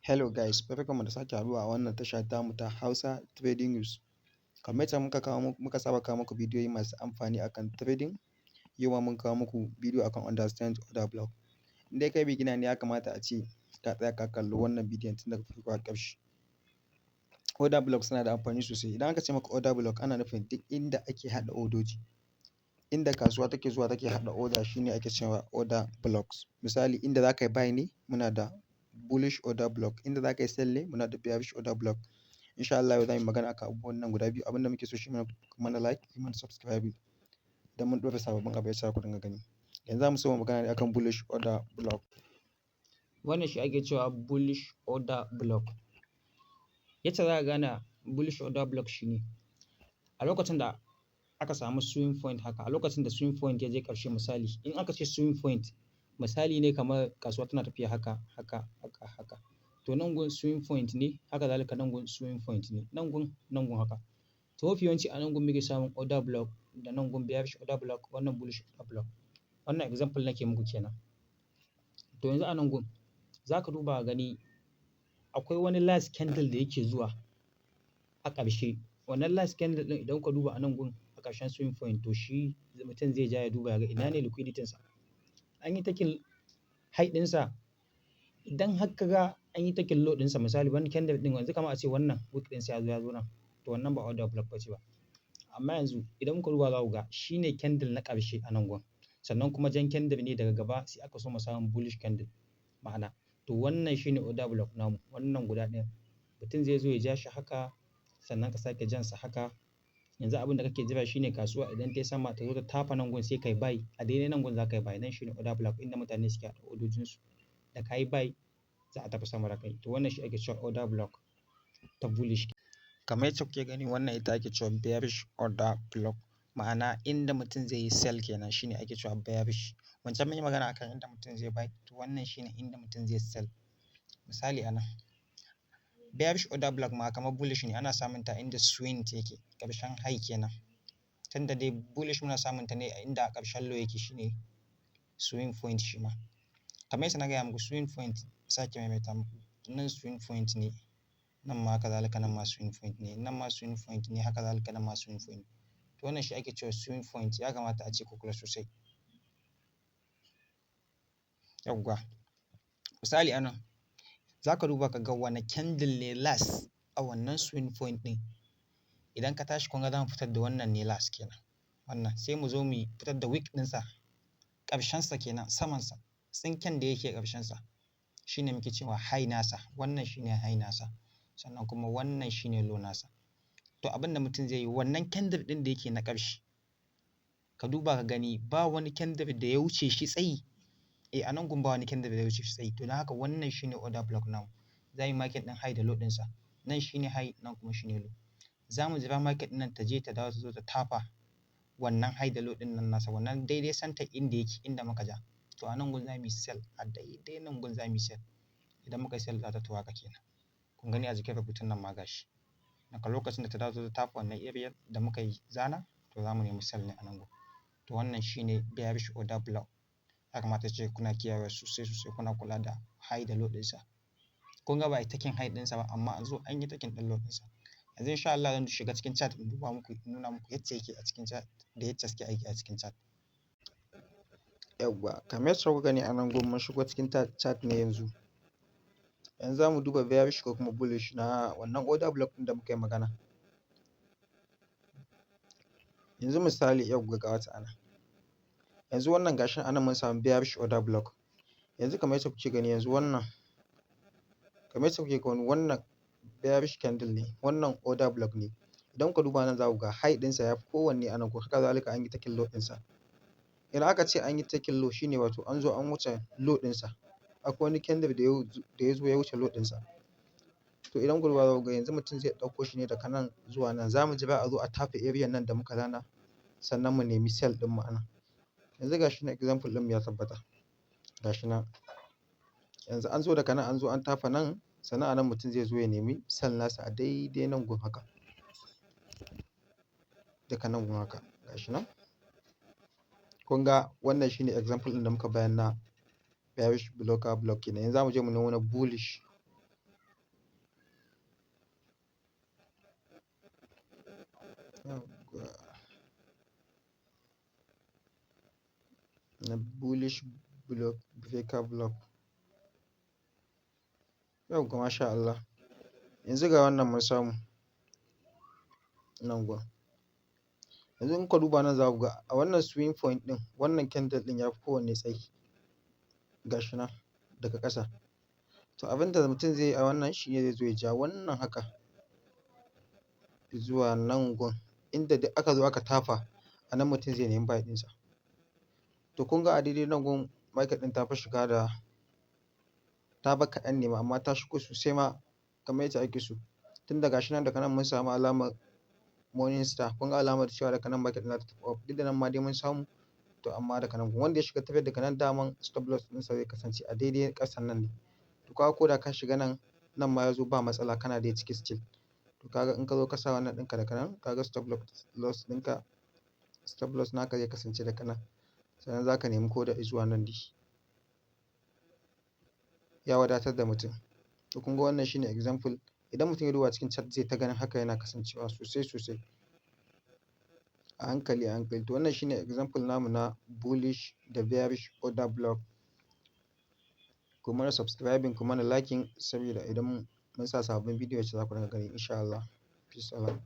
Hello guys, barkanmu da sake haɗuwa a wannan tasha tamu ta Hausa Trading News. Kamar yadda muka saba kawo muku bidiyoyi masu amfani akan trading, yau ma mun kawo muku bidiyo akan understand order block. In dai kai beginner ne ya kamata a ce ka tsaya ka kalli wannan bidiyon tun daga farko har ƙarshe. Order block suna da amfani sosai. Idan aka ce maka order block ana nufin duk inda ake haɗa odoji. Inda kasuwa take zuwa take haɗa order shine ake cewa order blocks. Misali inda za ka yi buy ne muna da bullish order block, inda za ka yi sell ne muna da bearish order block. Insha Allah yau za mu yi magana akan abubuwan nan guda biyu. Abinda muke so shi mana like, yi mana subscribe idan mun ɗora sababbin abu ya sa ku dinga gani. Yanzu za mu so mu magana ne akan bullish order block. Wannan shi ake cewa bullish order block. Yacce za ka gane bullish order block shine a lokacin da aka samu swing point haka, a lokacin da swing point ya je ƙarshe misali, in aka ce swing point misali ne kamar kasuwa tana tafiya haka, haka, haka, haka. To nan gun swing point ne, haka zalika nan gun swing point ne, nan gun haka. To mafi yawanci a nan gun muke samun order block da nan gun bearish order block, wannan bullish order block. Wannan example nake muku kenan. To yanzu a nan gun za ka duba ka gani akwai wani last candle da yake zuwa a ƙarshe. Wannan last candle ɗin idan ka duba a nan gun a ƙarshen swing point to shi mutum zai ja ya duba ya ga ina ne liquidity sa. An yi taking high ɗinsa, idan har ka ga an yi taking low ɗinsa misali wani candle ɗin yanzu kamar a ce wannan wick ɗinsa ya zo nan, to wannan ba order block ba ce ba. Amma yanzu idan muka duba za ku ga shi ne candle na ƙarshe a nan gun. Sannan kuma jan candle ne daga gaba sai aka soma samun bullish candle ma'ana. To wannan shi ne order block namu, wannan guda ɗayan. Mutum zai zo ya ja shi haka sannan ka sake jan sa haka. Yanzu abin da kake jira shine kasuwa idan ta yi sama ta zo ta tafa nan gun sai ka yi buy. A daidai nan gun za ka yi buy. Nan shi ne order block inda mutane suke haɗa odojinsu. Da ka yi buy za a tafi sama da kai. To wannan shi ake cewa order block ta bullish. Kamar yadda kuke gani wannan ita ake cewa bearish order block. Ma'ana inda mutum zai yi sell kenan shine ake cewa bearish. Wancan mun yi magana akan inda mutum zai buy, to wannan shine inda mutum zai sell. Misali anan bearish order block ma kamar bullish ne, ana samun ta inda swing yake ƙarshen high kenan. Tunda dai bullish muna samun ta ne a inda ƙarshen low yake shine swing point shi ma. Kamar yadda na gaya muku swing point sake maimaita muku. Nan swing point ne, nan ma haka zalika nan ma swing point ne, nan ma swing point ne, haka zalika nan ma swing point. To wannan shi ake cewa swing point. Ya kamata a ce ku kula sosai. Yawwa. Misali anan za ka duba ka ga wane candle ne last a wannan swing point ɗin. Idan ka tashi kun ga za mu fitar da wannan ne last kenan. Wannan sai mu zo mu fitar da wick ɗinsa, ƙarshensa kenan, samansa. Tsinken da yake ƙarshensa shine muke cewa high nasa. Wannan shine high nasa. Sannan kuma wannan shine low nasa. To abin da mutum zai yi wannan candle ɗin da yake na ƙarshe, ka duba ka gani ba wani candle da ya wuce shi tsayi. A nan gun ba wani candle da ya wuce shi tsayi. To don haka wannan shine order block namu. Za mu yi market ɗin high da low ɗinsa. Nan shine high, nan kuma shine low. Za mu jira market ɗin nan ta je ta dawo ta zo ta tafa wannan high da low ɗin nan nasa. Wannan daidai center inda yake, inda muka ja. To a nan gun za mu yi sell. A daidai nan gun za mu yi sell. Idan muka yi sell za ta tafi haka kenan. Kun gani a jikin rubutun nan ma gashi. Daga lokacin da ta dawo ta tafa wannan area da muka yi zana, to za mu nemi sell ne a nan gun. To wannan shine bearish order block. Ya kamata ce kuna kiyaye sosai sosai, kuna kula da high da low ɗinsa. Kun ga ba a yi taking high ɗinsa ba amma an zo an yi taking ɗin low ɗinsa. Yanzu insha Allah zan shiga cikin chart in duba muku, in nuna muku yadda yake a cikin chart da yadda suke aiki a cikin chart. Yawwa, kamar yadda kuka gani a nan gun mun shigo cikin chart ne yanzu. Yanzu za mu duba bearish ko kuma bullish na wannan order block ɗin da muka yi magana. Yanzu misali yawwa ga wata ana. Yanzu wannan gashin anan mun samu bearish order block. Yanzu kamar yadda kuke gani yanzu wannan, kamar yadda kuke gani wannan bearish candle ne, wannan order block ne. Idan kuka duba nan za ku ga high ɗinsa ya fi kowanne a nan gun, haka zalika an yi taking low ɗinsa. Idan aka ce an yi taking low shine wato an zo an wuce low ɗinsa. Akwai wani candle da ya zo ya wuce low ɗinsa. To idan kuka duba za ku ga yanzu mutum zai ɗauko shi ne daga nan zuwa nan. Za mu jira a zo a tafa area nan da muka zana sannan mu nemi sell ɗin mu anan. Yanzu gashi nan example ɗin mu ya tabbata. Gashi nan. Yanzu an zo daga nan an zo an tafa nan sannan a nan mutum zai zo ya nemi sell nasa a daidai nan gun haka. Daga nan gun haka. Gashi nan. Kun ga wannan shine example ɗin da muka bayar na bearish block kenan. Yanzu za mu je mu nemo na bullish. Yawwa. Na bullish block, breaker block. Yawwa masha Allah. Yanzu ga wannan mun samu nan gun. Yanzu in kuka duba nan za ku ga a wannan swing point ɗin wannan candle ɗin ya fi kowanne tsayi. Ga shi nan daga ƙasa. To abin da mutum zai yi a wannan shi ne zai zo ya ja wannan haka zuwa nan gun inda duk aka zo aka tafa a nan mutum zai nemi buy ɗinsa. To kun ga a daidai nan gun market ɗin ta fi shiga da ta fi kaɗan ne ma amma ta shigo sosai ma kamar yadda ake so. Tun daga shi nan daga nan mun samu alamar morning star. Kun ga alamar cewa daga nan market ɗin za ta tafi up. Duk da nan ma dai mun samu to amma daga nan gun wanda ya shiga tafiyar daga nan daman stop loss ɗinsa zai kasance a daidai ƙasan nan ne. To kaga ko da ka shiga nan nan ma ya zo ba matsala kana dai ciki still. To kaga in ka zo ka sa wannan ɗinka daga nan kaga stop loss ɗinka stop loss naka zai kasance daga nan. Sannan za ka nemi ko da izuwa nan dai. Ya wadatar da mutum. To kun ga wannan shine example. Idan mutum ya duba cikin chart zai ta ganin haka yana kasancewa sosai sosai. A hankali a hankali. To wannan shine example namu na bullish da bearish order block. Ku mana subscribing ku mana liking saboda idan mun sa sababbin bidiyo za ku dinga gani insha Allah. Peace salam.